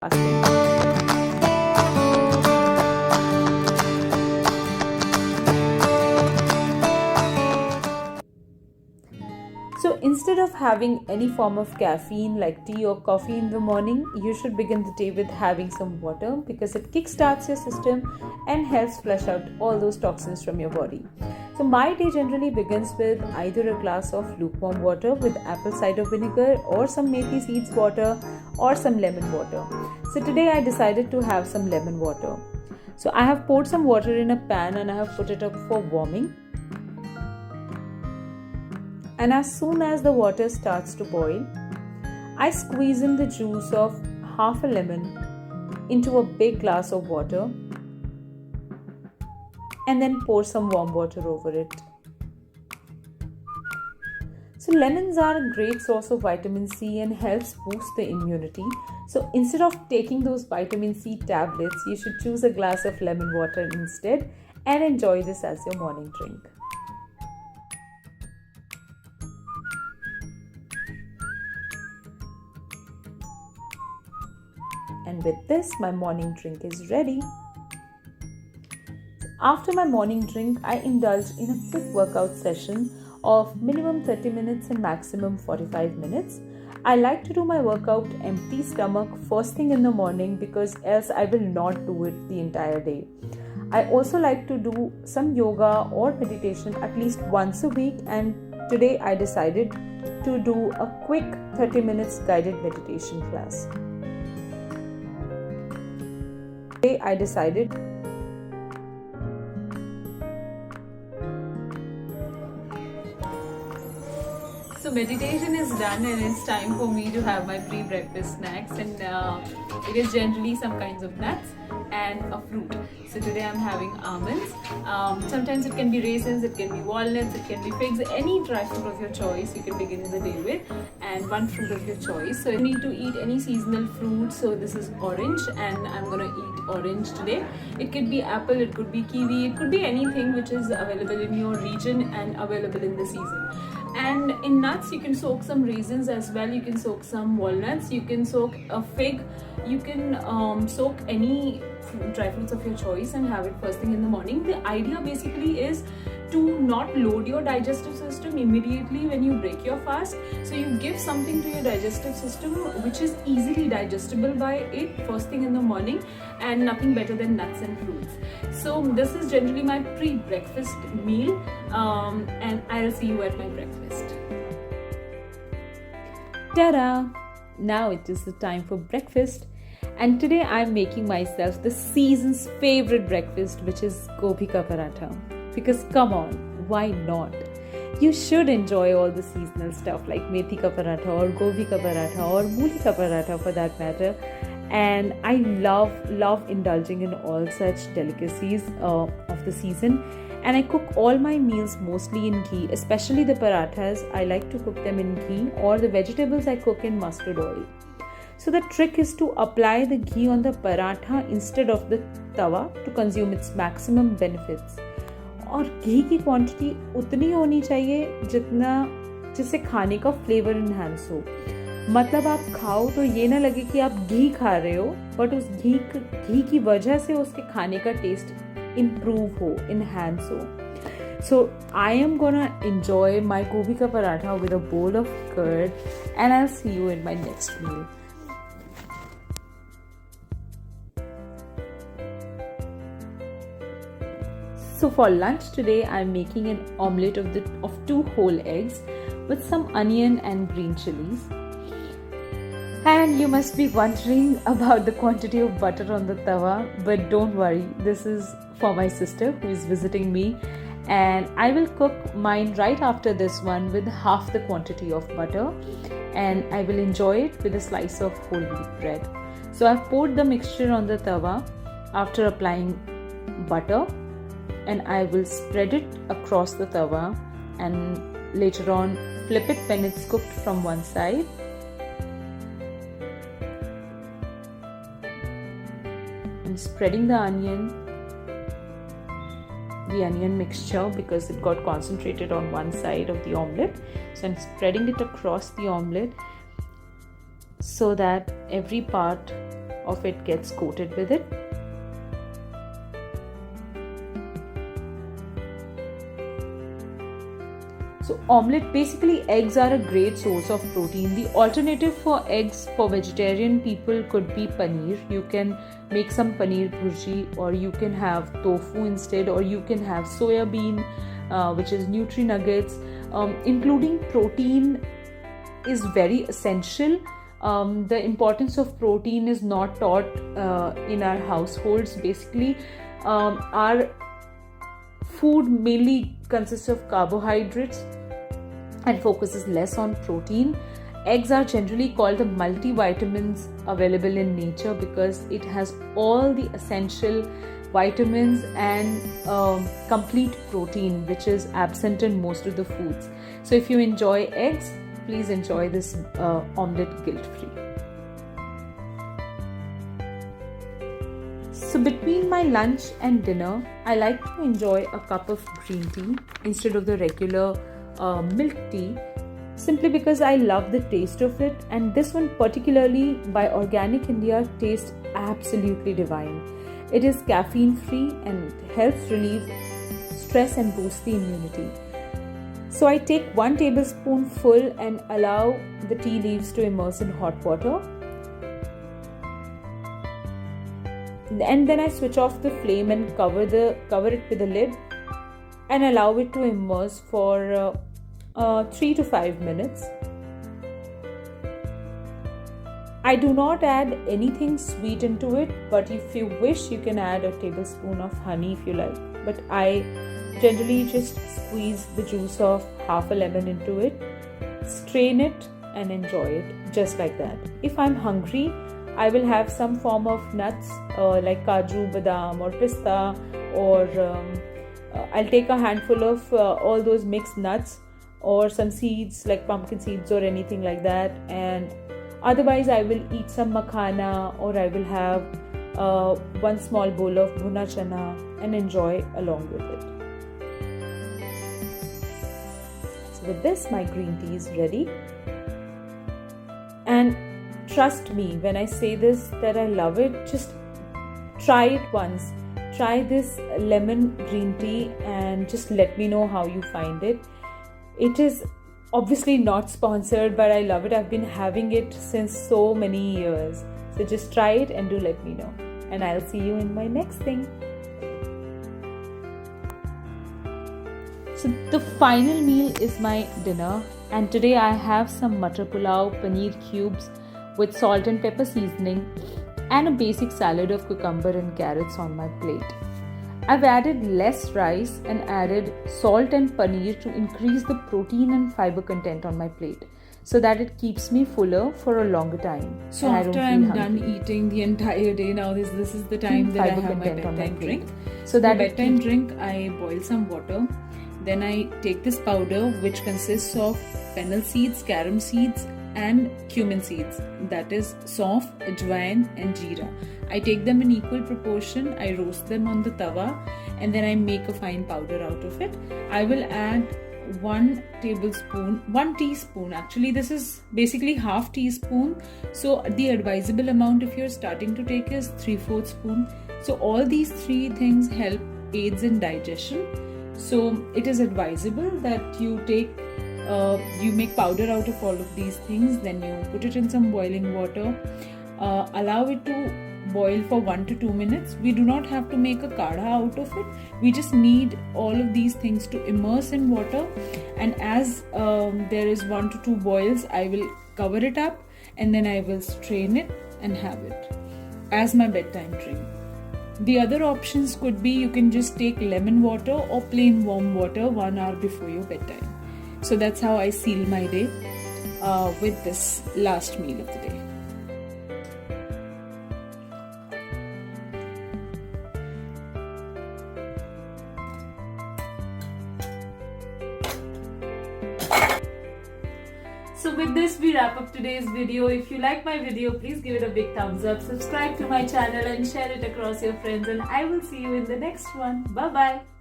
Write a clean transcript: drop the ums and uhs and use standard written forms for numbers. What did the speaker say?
fasting. So instead of having any form of caffeine like tea or coffee in the morning, you should begin the day with having some water because it kickstarts your system and helps flush out all those toxins from your body. So my day generally begins with either a glass of lukewarm water with apple cider vinegar or some methi seeds water or some lemon water. So today I decided to have some lemon water. So I have poured some water in a pan and I have put it up for warming. And as soon as the water starts to boil, I squeeze in the juice of half a lemon into a big glass of water and then pour some warm water over it. So lemons are a great source of vitamin C and helps boost the immunity. So instead of taking those vitamin C tablets, you should choose a glass of lemon water instead and enjoy this as your morning drink. And with this, my morning drink is ready. After my morning drink, I indulge in a quick workout session of minimum 30 minutes and maximum 45 minutes. I like to do my workout empty stomach first thing in the morning because else I will not do it the entire day. I also like to do some yoga or meditation at least once a week, and today I decided to do a quick 30 minutes guided meditation class. I decided so meditation is done and it's time for me to have my pre-breakfast snacks, and it is generally some kinds of nuts and a fruit. So today I'm having almonds. Sometimes it can be raisins, it can be walnuts, it can be figs, any dry fruit of your choice you can begin the day with, and one fruit of your choice. So you need to eat any seasonal fruit. So this is orange and I'm gonna eat orange today. It could be apple, it could be kiwi, it could be anything which is available in your region and available in the season. And in nuts you can soak some raisins as well, you can soak some walnuts, you can soak a fig, you can soak any dry fruits of your choice and have it first thing in the morning. The idea basically is to not load your digestive system immediately when you break your fast. So you give something to your digestive system which is easily digestible by it first thing in the morning, and nothing better than nuts and fruits. So this is generally my pre-breakfast meal, and I'll see you at my breakfast. Ta-da! Now it is the time for breakfast. And today I'm making myself the season's favorite breakfast, which is gobi ka paratha. Because come on, why not? You should enjoy all the seasonal stuff like methi ka paratha or gobi ka paratha or mooli ka paratha for that matter. And I love indulging in all such delicacies of the season. And I cook all my meals mostly in ghee, especially the parathas. I like to cook them in ghee, or the vegetables I cook in mustard oil. So the trick is to apply the ghee on the paratha instead of the tawa to consume its maximum benefits. और घी की quantity उतनी होनी चाहिए जिससे खाने का flavour enhance हो. मतलब आप खाओ तो ये ना लगे कि आप घी खा रहे हो, बट उस घी की वजह से उसके खाने का टेस्ट इम्प्रूव हो, इन्हांस हो. So I am gonna enjoy my gobi ka paratha with a bowl of curd, and I'll see you in my next meal. So for lunch today, I'm making an omelette of 2 whole eggs with some onion and green chilies. And you must be wondering about the quantity of butter on the tawa, but don't worry, this is for my sister who is visiting me, and I will cook mine right after this one with half the quantity of butter, and I will enjoy it with a slice of whole wheat bread. So I've poured the mixture on the tawa after applying butter, and I will spread it across the tawa and later on flip it when it's cooked from one side. I'm spreading the onion mixture because it got concentrated on one side of the omelette. So I'm spreading it across the omelette so that every part of it gets coated with it. So omelette, basically eggs are a great source of protein. The alternative for eggs for vegetarian people could be paneer. You can make some paneer bhurji, or you can have tofu instead, or you can have soya bean, which is Nutri Nuggets. Including protein is very essential. The importance of protein is not taught in our households. Basically, our food mainly consists of carbohydrates and focuses less on protein. Eggs are generally called the multivitamins available in nature because it has all the essential vitamins and complete protein, which is absent in most of the foods. So if you enjoy eggs, please enjoy this omelette guilt-free. So between my lunch and dinner, I like to enjoy a cup of green tea instead of the regular milk tea, simply because I love the taste of it, and this one particularly by Organic India tastes absolutely divine. It is caffeine free and helps relieve stress and boost the immunity. So I take 1 tablespoon full and allow the tea leaves to immerse in hot water. And then I switch off the flame and cover it with a lid and allow it to immerse for 3 to 5 minutes. I do not add anything sweet into it, but if you wish, you can add a tablespoon of honey if you like. But I generally just squeeze the juice of half a lemon into it, strain it and enjoy it just like that. If I'm hungry, I will have some form of nuts like kaju, badam or pista, or I'll take a handful of all those mixed nuts or some seeds like pumpkin seeds or anything like that, and otherwise I will eat some makhana, or I will have 1 small bowl of bhuna chana and enjoy along with it. So with this, my green tea is ready. And trust me when I say this that I love it, just try it once. Try this lemon green tea and just let me know how you find it. It is obviously not sponsored, but I love it. I've been having it since so many years. So just try it and do let me know. And I'll see you in my next thing. So the final meal is my dinner, and today I have some matar pulao, paneer cubes with salt and pepper seasoning, and a basic salad of cucumber and carrots on my plate. I've added less rice and added salt and paneer to increase the protein and fiber content on my plate, so that it keeps me fuller for a longer time. So after I'm done eating the entire day, now this is the time that I have my bedtime drink. So that bedtime drink, I boil some water. Then I take this powder, which consists of fennel seeds, carom seeds and cumin seeds, that is saunf, ajwain and jeera. I take them in equal proportion, I roast them on the tawa, and then I make a fine powder out of it. I will add 1 teaspoon, actually this is basically half teaspoon, so the advisable amount if you're starting to take is 3/4 spoon. So all these 3 things aids in digestion. So it is advisable that you make powder out of all of these things, then you put it in some boiling water, allow it to boil for 1 to 2 minutes. We do not have to make a kadha out of it. We just need all of these things to immerse in water, and as there is 1 to 2 boils, I will cover it up and then I will strain it and have it as my bedtime drink. The other options could be you can just take lemon water or plain warm water 1 hour before your bedtime. So that's how I seal my day with this last meal of the day. So with this, we wrap up today's video. If you like my video, please give it a big thumbs up, subscribe to my channel and share it across your friends, and I will see you in the next one. Bye bye.